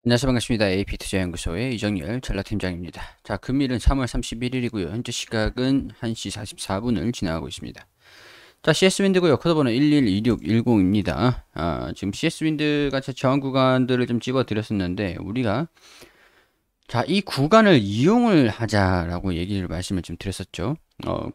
안녕하세요. 반갑습니다. AP투자연구소의 이정열 전략팀장입니다. 자, 금일은 3월 31일이고요. 현재 시각은 1시 44분을 지나가고 있습니다. 자, CS윈드고요. 코드번호 112610입니다. 지금 CS윈드가 제 저항 구간들을 좀 집어드렸었는데 우리가 자, 이 구간을 이용을 하자라고 말씀을 좀 드렸었죠.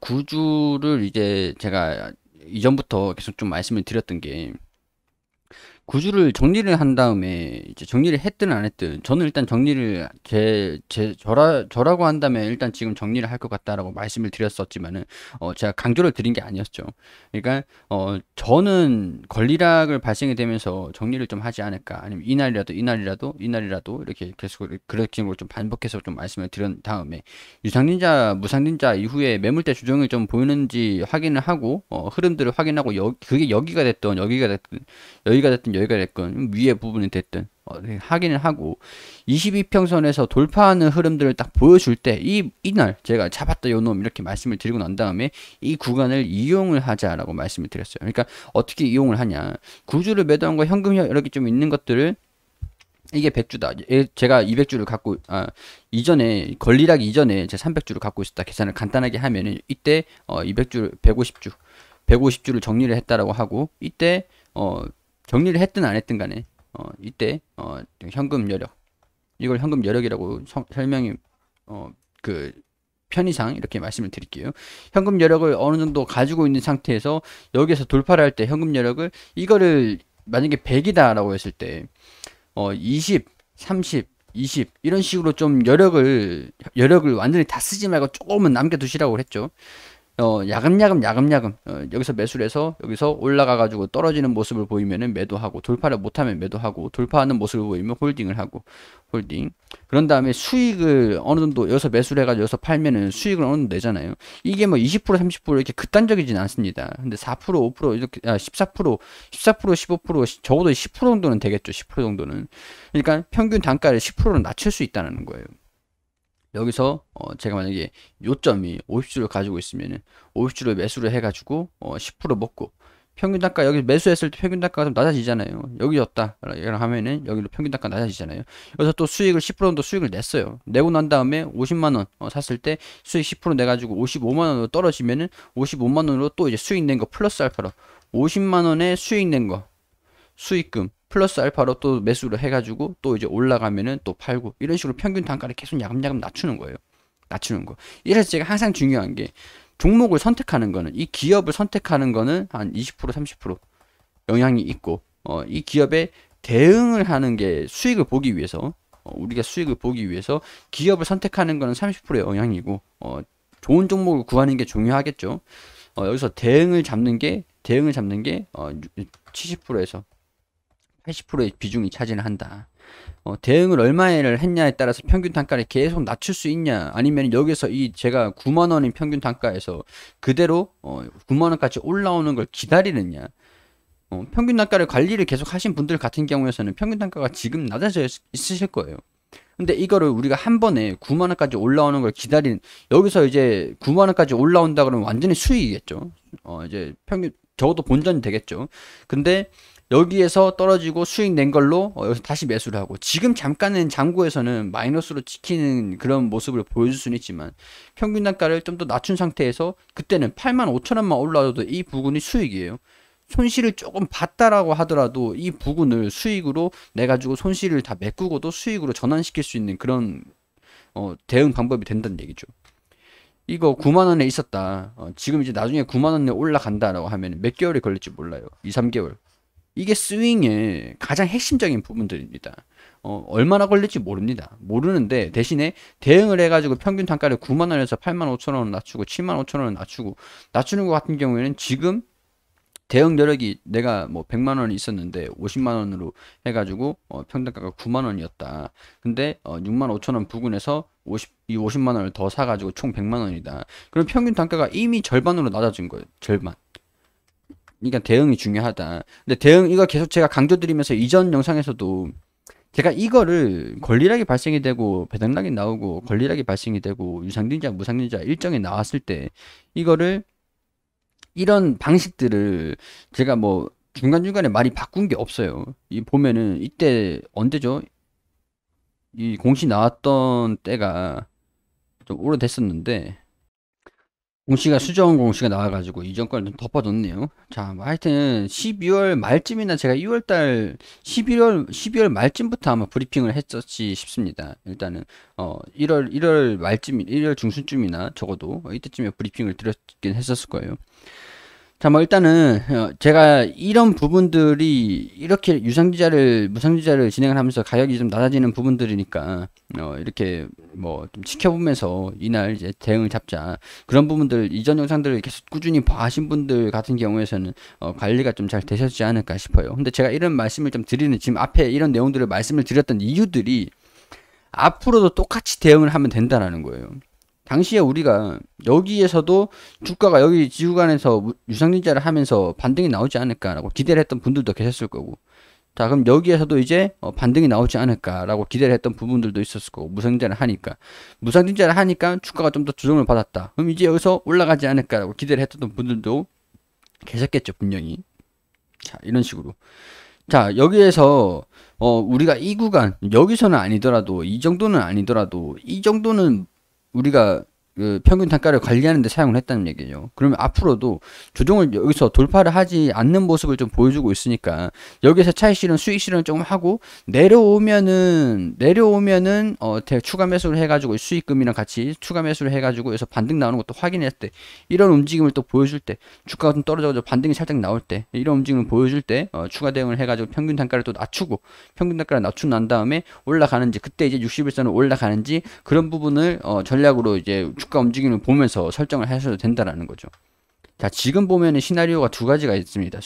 구주를 이제 제가 이전부터 계속 좀 말씀을 드렸던 게 구주를 정리를 한 다음에 이제 정리를 했든 안 했든 저는 일단 정리를 저라고 한다면 일단 지금 정리를 할 것 같다라고 말씀을 드렸었지만은 제가 강조를 드린 게 아니었죠. 그러니까 저는 권리락을 발생이 되면서 정리를 좀 하지 않을까, 아니면 이날이라도 이렇게 계속 그런 식으로 좀 반복해서 좀 말씀을 드린 다음에 유상닌자 무상닌자 이후에 매물대 조정을 좀 보이는지 확인을 하고 흐름들을 확인하고 그게 여기가 됐건 위에 부분이 됐든 네, 확인을 하고 22평선에서 돌파하는 흐름들을 딱 보여줄 때 이날 제가 잡았다 요놈 이렇게 말씀을 드리고 난 다음에 이 구간을 이용을 하자라고 말씀을 드렸어요. 그러니까 어떻게 이용을 하냐, 구주를 매도한 거 현금 여력이 좀 있는 것들을, 이게 100주다. 제가 200주를 갖고, 이전에, 권리락 이전에 제가 300주를 갖고 있었다. 계산을 간단하게 하면은, 이때, 200주를, 150주를 정리를 했다라고 하고, 이때, 정리를 했든 안 했든 간에, 이때, 현금 여력. 이걸 현금 여력이라고 설명이, 그, 편의상 이렇게 말씀을 드릴게요. 현금 여력을 어느 정도 가지고 있는 상태에서 여기서 돌파를 할 때 현금 여력을, 이거를 만약에 100이다라고 했을 때, 20, 30, 20 이런 식으로 좀 여력을 완전히 다 쓰지 말고 조금은 남겨두시라고 했죠. 야금야금 여기서 매수를 해서 여기서 올라가가지고 떨어지는 모습을 보이면은 매도하고, 돌파를 못하면 매도하고, 돌파하는 모습을 보이면 홀딩을 하고, 홀딩. 그런 다음에 수익을 어느 정도 여기서 매수를 해가지고 여기서 팔면은 수익을 어느 정도 내잖아요. 이게 뭐 20%, 30% 이렇게 극단적이진 않습니다. 근데 4%, 5% 이렇게, 14%, 15%, 적어도 10% 정도는 되겠죠. 10% 정도는. 그러니까 평균 단가를 10%는 낮출 수 있다는 거예요. 여기서 제가 만약에 요점이 50주를 가지고 있으면은 50주를 매수를 해가지고 10% 먹고, 평균 단가 여기 매수했을 때 평균 단가가 좀 낮아지잖아요. 여기였다 이런 하면은 여기로 평균 단가 낮아지잖아요. 그래서 또 수익을 10% 정도 수익을 냈어요. 내고 난 다음에 50만 원 샀을 때 수익 10% 내가지고 55만 원으로 떨어지면은 55만 원으로 또 이제 수익 낸 거 플러스 알파로 50만 원에 수익 낸 거 수익금 플러스 알파로 또 매수를 해가지고 또 이제 올라가면은 또 팔고, 이런 식으로 평균 단가를 계속 야금야금 낮추는 거예요. 낮추는 거. 이래서 제가 항상 중요한 게, 종목을 선택하는 거는, 이 기업을 선택하는 거는 한 20%, 30% 영향이 있고, 이 기업에 대응을 하는 게 수익을 보기 위해서, 우리가 수익을 보기 위해서 기업을 선택하는 거는 30%의 영향이고, 좋은 종목을 구하는 게 중요하겠죠. 여기서 대응을 잡는 게 70%에서 80%의 비중이 차지를 한다. 대응을 얼마를 했냐에 따라서 평균 단가를 계속 낮출 수 있냐, 아니면 여기서 이 제가 9만 원인 평균 단가에서 그대로 9만 원까지 올라오는 걸 기다리느냐. 평균 단가를 관리를 계속 하신 분들 같은 경우에서는 평균 단가가 지금 낮아져 있으실 거예요. 근데 이거를 우리가 한 번에 9만 원까지 올라오는 걸 여기서 이제 9만 원까지 올라온다 그러면 완전히 수익이겠죠. 이제 평균 적어도 본전이 되겠죠. 근데 여기에서 떨어지고 수익 낸 걸로 여기서 다시 매수를 하고, 지금 잠깐은 장고에서는 마이너스로 찍히는 그런 모습을 보여줄 수는 있지만, 평균 단가를 좀 더 낮춘 상태에서 그때는 8만 5천 원만 올라도 이 부분이 수익이에요. 손실을 조금 봤다라고 하더라도 이 부분을 수익으로 내 가지고 손실을 다 메꾸고도 수익으로 전환시킬 수 있는 그런 대응 방법이 된다는 얘기죠. 이거 9만 원에 있었다. 지금 이제 나중에 9만 원에 올라간다라고 하면 몇 개월이 걸릴지 몰라요. 2, 3개월. 이게 스윙의 가장 핵심적인 부분들입니다. 얼마나 걸릴지 모릅니다. 모르는데 대신에 대응을 해가지고 평균 단가를 9만 원에서 8만 5천 원 낮추고 7만 5천 원 낮추는 것 같은 경우에는, 지금 대응 여력이 내가 뭐 100만 원이 있었는데 50만 원으로 해가지고 평단가가 9만 원이었다. 근데 6만 5천 원 부근에서 이 50만 원을 더 사가지고 총 100만 원이다. 그럼 평균 단가가 이미 절반으로 낮아진 거예요. 절반. 그러니까 대응이 중요하다. 근데 이거 계속 제가 강조드리면서 이전 영상에서도 제가 이거를 권리락이 발생이 되고 배당락이 나오고 권리락이 발생이 되고 유상증자 무상증자 일정이 나왔을 때, 이거를 이런 방식들을 제가 뭐 중간중간에 많이 바꾼 게 없어요. 이 보면은 이때 언제죠? 이 공시 나왔던 때가 좀 오래됐었는데, 공시가 수정 공시가 나와가지고 이전 거를 좀 덮어뒀네요. 자, 뭐 하여튼 12월 말쯤이나 제가 2월달 12월 말쯤부터 아마 브리핑을 했었지 싶습니다. 일단은 1월 말쯤 1월 중순쯤이나 적어도 이때쯤에 브리핑을 드렸긴 했었을 거예요. 자, 뭐 일단은 제가 이런 부분들이 이렇게 유상기자를 무상기자를 진행을 하면서 가격이 좀 낮아지는 부분들이니까 이렇게 뭐 좀 지켜보면서 이날 이제 대응을 잡자, 그런 부분들 이전 영상들을 계속 꾸준히 봐하신 분들 같은 경우에서는 관리가 좀 잘 되셨지 않을까 싶어요. 근데 제가 이런 말씀을 좀 드리는, 지금 앞에 이런 내용들을 말씀을 드렸던 이유들이 앞으로도 똑같이 대응을 하면 된다라는 거예요. 당시에 우리가 여기에서도 주가가 여기 지구간에서 유상증자를 하면서 반등이 나오지 않을까라고 기대를 했던 분들도 계셨을 거고, 자 그럼 여기에서도 이제 반등이 나오지 않을까라고 기대를 했던 부분들도 있었을 거고, 무상증자를 하니까 주가가 좀 더 조정을 받았다, 그럼 이제 여기서 올라가지 않을까라고 기대를 했던 분들도 계셨겠죠, 분명히. 자 이런 식으로, 자 여기에서 우리가 이 구간, 여기서는 아니더라도 이 정도는 아니더라도 이 정도는 우리가 그 평균 단가를 관리하는 데 사용을 했다는 얘기예요. 그러면 앞으로도 조정을 여기서 돌파를 하지 않는 모습을 좀 보여주고 있으니까, 여기서 차익 실현, 수익 실현 조금 하고 내려오면은 추가 매수를 해가지고 수익금이랑 같이 추가 매수를 해가지고 여기서 반등 나오는 것도 확인했을 때, 이런 움직임을 또 보여줄 때, 주가가 좀 떨어져서 반등이 살짝 나올 때, 이런 움직임을 보여줄 때 추가 대응을 해가지고 평균 단가를 또 낮추고, 평균 단가를 낮추고 난 다음에 올라가는지, 그때 이제 60일선을 올라가는지, 그런 부분을 전략으로 이제 주가 움직임을 보면서 설정을 하셔도 된다라는 거죠. 자, 지금 보면은 시나리오가 두 가지가 있습니다.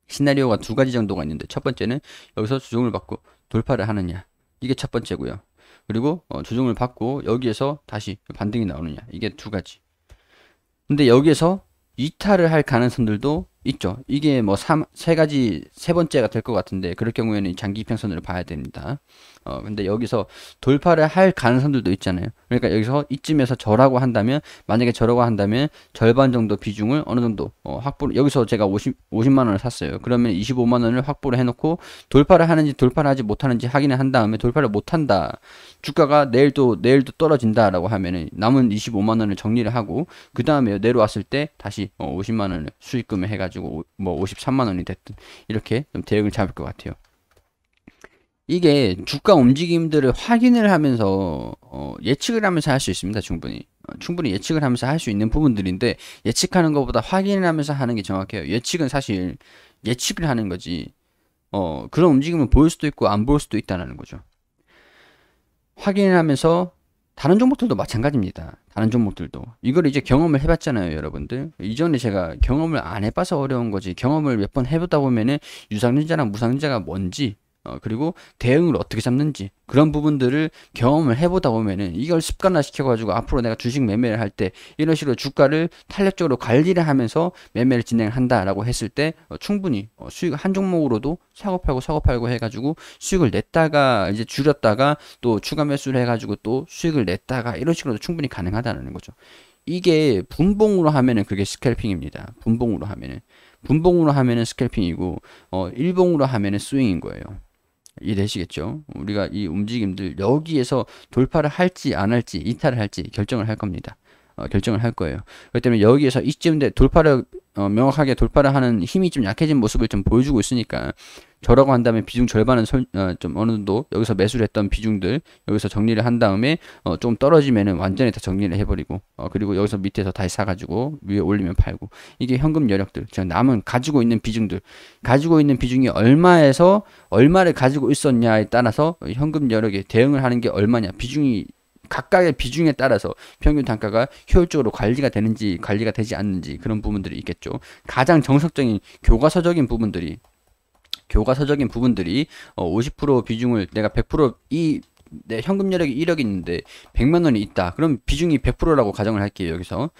시나리오가 두 가지 정도가 있는데, 첫 번째는 여기서 조정을 받고 돌파를 하느냐, 이게 첫 번째고요. 그리고 조정을 받고 여기에서 다시 반등이 나오느냐, 이게 두 가지. 근데 여기에서 이탈을 할 가능성들도 있죠. 이게 뭐 세 번째가 될 것 같은데, 그럴 경우에는 장기 이평선을 봐야 됩니다. 근데 여기서 돌파를 할 가능성들도 있잖아요. 그러니까 여기서 이쯤에서 저라고 한다면, 만약에 저라고 한다면 절반 정도 비중을 어느 정도 확보를, 여기서 제가 50만 원을 샀어요. 그러면 25만 원을 확보를 해놓고 돌파를 하는지 돌파를 하지 못하는지 확인을 한 다음에, 돌파를 못한다, 주가가 내일도 떨어진다라고 하면은 남은 25만 원을 정리를 하고, 그 다음에 내려왔을 때 다시 50만 원을 수익금을 해가지고 뭐 53만 원이 됐든 이렇게 좀 대응을 잡을 것 같아요. 이게 주가 움직임들을 확인을 하면서 예측을 하면서 할 수 있습니다. 충분히 예측을 하면서 할 수 있는 부분들인데, 예측하는 것보다 확인을 하면서 하는 게 정확해요. 예측은 사실 예측을 하는 거지, 그런 움직임을 보일 수도 있고 안 보일 수도 있다는 거죠. 확인을 하면서, 다른 종목들도 마찬가지입니다. 다른 종목들도 이걸 이제 경험을 해봤잖아요, 여러분들. 이전에 제가 경험을 안 해봐서 어려운 거지, 경험을 몇 번 해보다 보면은 유상증자랑 무상증자가 뭔지, 그리고 대응을 어떻게 잡는지, 그런 부분들을 경험을 해보다 보면은 이걸 습관화 시켜가지고 앞으로 내가 주식 매매를 할 때 이런 식으로 주가를 탄력적으로 관리를 하면서 매매를 진행한다라고 했을 때 충분히 수익 한 종목으로도 사고 팔고 해가지고 수익을 냈다가 이제 줄였다가 또 추가 매수를 해가지고 또 수익을 냈다가, 이런 식으로도 충분히 가능하다는 거죠. 이게 분봉으로 하면은 그게 스캘핑입니다. 분봉으로 하면은 스캘핑이고, 일봉으로 하면은 스윙인 거예요. 이해되시겠죠? 우리가 이 움직임들 여기에서 돌파를 할지 안 할지, 이탈을 할지 결정을 할 겁니다. 결정을 할 거예요. 그렇기 때문에 여기에서 이쯤 돼 돌파를 명확하게 돌파를 하는 힘이 좀 약해진 모습을 좀 보여주고 있으니까, 저라고 한다면 비중 절반은 좀 어느 정도 여기서 매수를 했던 비중들 여기서 정리를 한 다음에 좀 떨어지면은 완전히 다 정리를 해버리고, 그리고 여기서 밑에서 다시 사가지고 위에 올리면 팔고, 이게 현금 여력들, 제가 남은 가지고 있는 비중이 얼마에서 얼마를 가지고 있었냐에 따라서 현금 여력에 대응을 하는 게 얼마냐, 각각의 비중에 따라서 평균 단가가 효율적으로 관리가 되는지 관리가 되지 않는지, 그런 부분들이 있겠죠. 가장 정석적인 교과서적인 부분들이 50% 비중을, 내가 100% 내 현금 여력이 1억이 있는데 100만 원이 있다. 그럼 비중이 100%라고 가정을 할게요. 여기서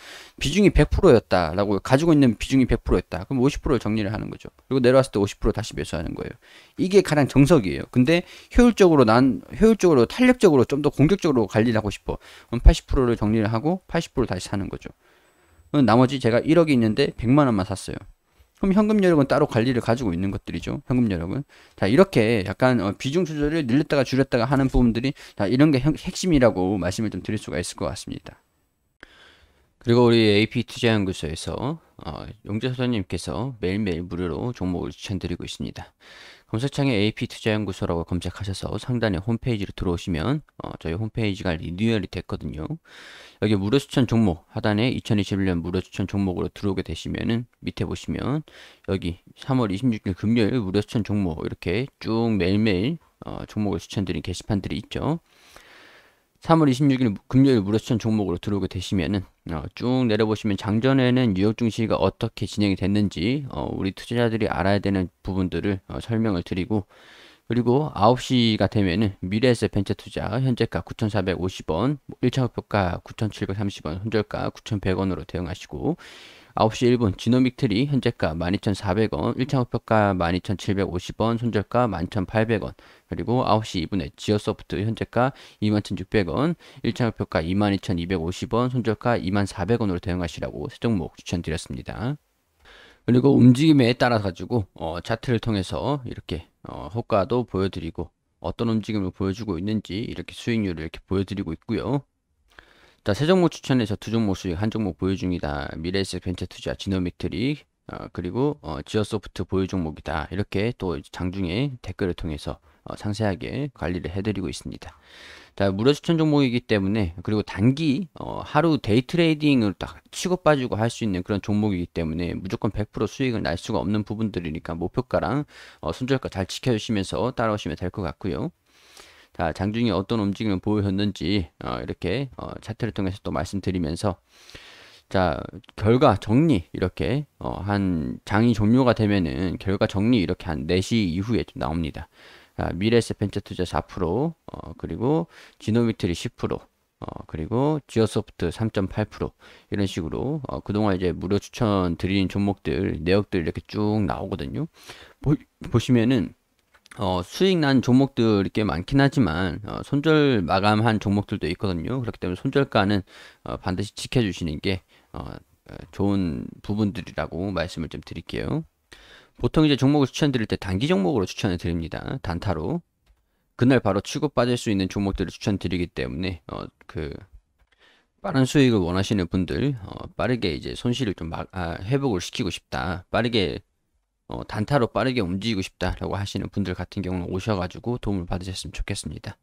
비중이 100%였다라고, 가지고 있는 비중이 100%였다. 그럼 50%를 정리를 하는 거죠. 그리고 내려왔을 때 50% 다시 매수하는 거예요. 이게 가장 정석이에요. 근데 효율적으로 탄력적으로 좀 더 공격적으로 관리를 하고 싶어. 그럼 80%를 정리를 하고 80% 다시 사는 거죠. 그럼 나머지 제가 1억이 있는데 100만 원만 샀어요. 그럼 현금 여력은 따로 관리를 가지고 있는 것들이죠. 현금 여력은. 자, 이렇게 약간 비중 조절을 늘렸다가 줄였다가 하는 부분들이 자, 이런 게 핵심이라고 말씀을 좀 드릴 수가 있을 것 같습니다. 그리고 우리 AP투자연구소에서 용재소장님께서 매일매일 무료로 종목을 추천드리고 있습니다. 검색창에 AP투자연구소라고 검색하셔서 상단에 홈페이지로 들어오시면 저희 홈페이지가 리뉴얼이 됐거든요. 여기 무료 추천 종목 하단에 2021년 무료 추천 종목으로 들어오게 되시면은 밑에 보시면 여기 3월 26일 금요일 무료 추천 종목 이렇게 쭉 매일매일 종목을 추천드린 게시판들이 있죠. 3월 26일 금요일 무료 추천 종목으로 들어오게 되시면은 쭉 내려보시면 장전에는 뉴욕 증시가 어떻게 진행이 됐는지 우리 투자자들이 알아야 되는 부분들을 설명을 드리고, 그리고 9시가 되면은 미래에셋 벤처 투자 현재가 9,450원, 1차 목표가 9,730원, 손절가 9,100원으로 대응하시고, 9시 1분 지노믹 트리 현재가 12,400원, 1차 목표가 12,750원, 손절가 11,800원, 그리고 9시 2분에 지어소프트 현재가 21,600원, 1차 목표가 22,250원, 손절가 24,000원으로 대응하시라고 세 종목 추천드렸습니다. 그리고 움직임에 따라 가지고 차트를 통해서 이렇게 호가도 보여드리고 어떤 움직임을 보여주고 있는지 이렇게 수익률을 이렇게 보여드리고 있고요. 자, 세 종목 추천해서 두 종목 수익, 한 종목 보유 중이다. 미래에셋 벤처 투자, 지노믹트리, 그리고 지어소프트 보유 종목이다. 이렇게 또 장중에 댓글을 통해서 상세하게 관리를 해드리고 있습니다. 자, 무료 추천 종목이기 때문에, 그리고 단기 하루 데이 트레이딩을 딱 치고 빠지고 할 수 있는 그런 종목이기 때문에 무조건 100% 수익을 날 수가 없는 부분들이니까 목표가랑 손절가 잘 지켜주시면서 따라오시면 될 것 같고요. 자, 장중에 어떤 움직임을 보였는지 이렇게 차트를 통해서 또 말씀드리면서, 자, 결과 정리 이렇게 한 장이 종료가 되면은 결과 정리 이렇게 한 4시 이후에 좀 나옵니다. 자, 미래에셋 벤처 투자 4%, 그리고 지노미트리 10%, 그리고 지어소프트 3.8% 이런 식으로 그동안 이제 무료 추천 드리는 종목들 내역들 이렇게 쭉 나오거든요. 보시면은 수익 난 종목들이 꽤 많긴 하지만 손절 마감한 종목들도 있거든요. 그렇기 때문에 손절가는 반드시 지켜주시는 게 좋은 부분들이라고 말씀을 좀 드릴게요. 보통 이제 종목을 추천드릴 때 단기 종목으로 추천을 드립니다. 단타로 그날 바로 치고 빠질 수 있는 종목들을 추천드리기 때문에 그 빠른 수익을 원하시는 분들 빠르게 이제 손실을 좀 회복을 시키고 싶다, 빠르게 단타로 빠르게 움직이고 싶다라고 하시는 분들 같은 경우는 오셔가지고 도움을 받으셨으면 좋겠습니다.